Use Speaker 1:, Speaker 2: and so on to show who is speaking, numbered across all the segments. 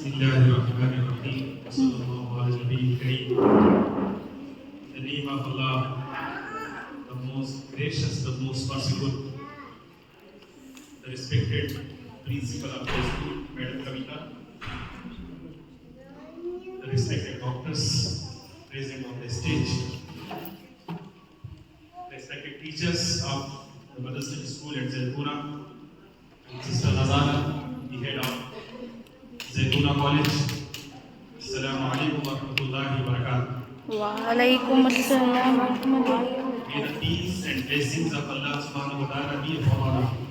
Speaker 1: Bismillahirrahmanirrahim. Sallallahu ala nabiyil kareem. In the name of Allah, the most gracious, the most merciful, the respected principal of the school, Madam Kavita, the respected doctors present on the stage, respected teachers of the Madrasa School at Zaituna, and Sister Nazana, the head of Zaituna College. Assalamu alaikum wa rahmatullahi wa barakatuh.
Speaker 2: Wa alaikum assalam wa rahmatullahi.
Speaker 1: May the peace and blessings of Allah subhanahu wa ta'ala be upon all of you.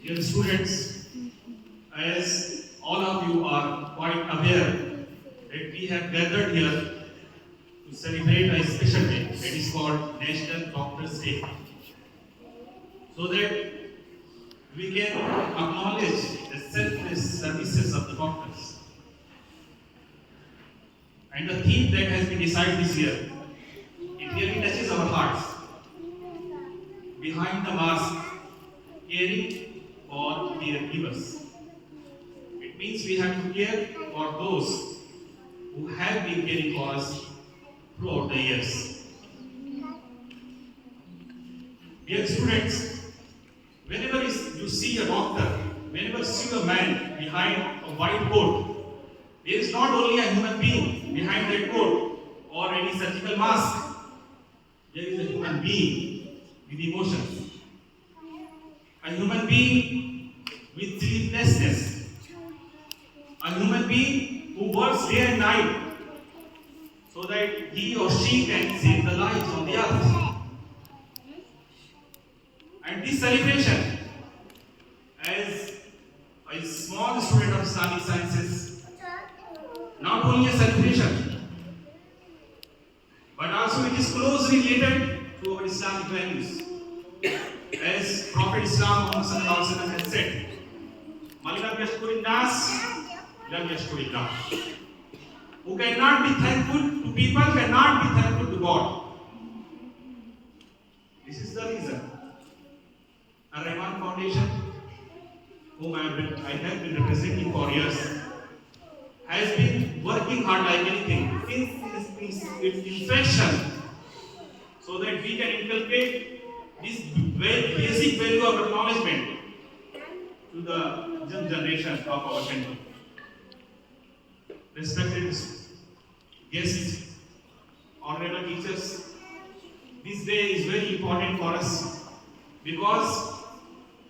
Speaker 1: Dear students, as all of you are quite aware that we have gathered here to celebrate a special day that is called National Doctors' Day, so that we can acknowledge the selfless services of the doctors. And the theme that has been decided this year, it really touches our hearts. Behind the mask, caring for caregivers. It means we have to care for those who have been caring for us throughout the years. Dear students, whenever you see a doctor, whenever you see a man behind a white coat, there is not only a human being behind that coat or any surgical mask. There is a human being with emotions. A human being with sleeplessness. A human being who works day and night so that he or she can save the lives on the earth. And this celebration, as a small student of Islamic sciences, not only a celebration, but also it is closely related to our Islamic values. As Prophet Islam Muhammad has said, "Man lam yashkurin nas, lam yashkurillah." Who cannot be thankful to people cannot be thankful to God. This is the reason. Ar-Rahman Foundation, whom I have been representing for years, has been working hard like anything since its inception, so that we can inculcate this very basic value of acknowledgement to the young generation of our country. Respected guests, honorable teachers, this day is very important for us because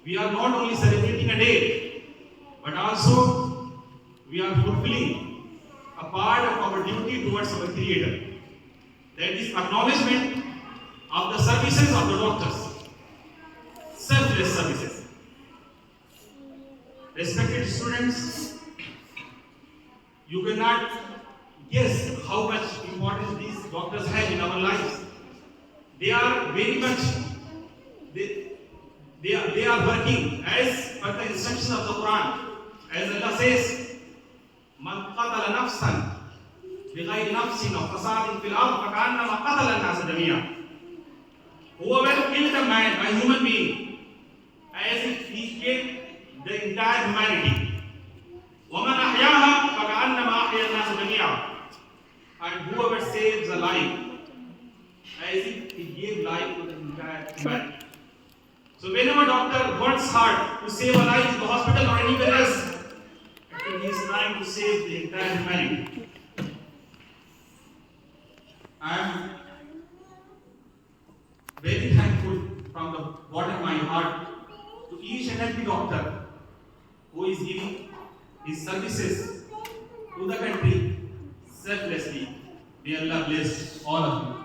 Speaker 1: we are not only celebrating a day, but also we are fulfilling a part of our duty towards our Creator. That is acknowledgement of the services of the doctors, selfless services. Respected students, you cannot guess how much importance these doctors have in our lives. They are very much, they are working as per the instructions of the Quran. As Allah says, "Man qatala nafsan bighayri nafsin aw fasadin fil ard fakannama qatala an-nas jami'an." Whoever killed a man, a human being, as if he killed the entire humanity. وَمَنْ أَحْيَاهَا فَكَأَنَّمَا أَحْيَا النَّاسَ جَمِيعًا. And whoever saves a life, as if he gave life to the entire humanity. So whenever a doctor works hard to save a life in the hospital or anywhere else, he is trying to save the entire humanity. I am very thankful from the bottom of my heart to each and every doctor who is giving his services to the country selflessly. May Allah bless all of you.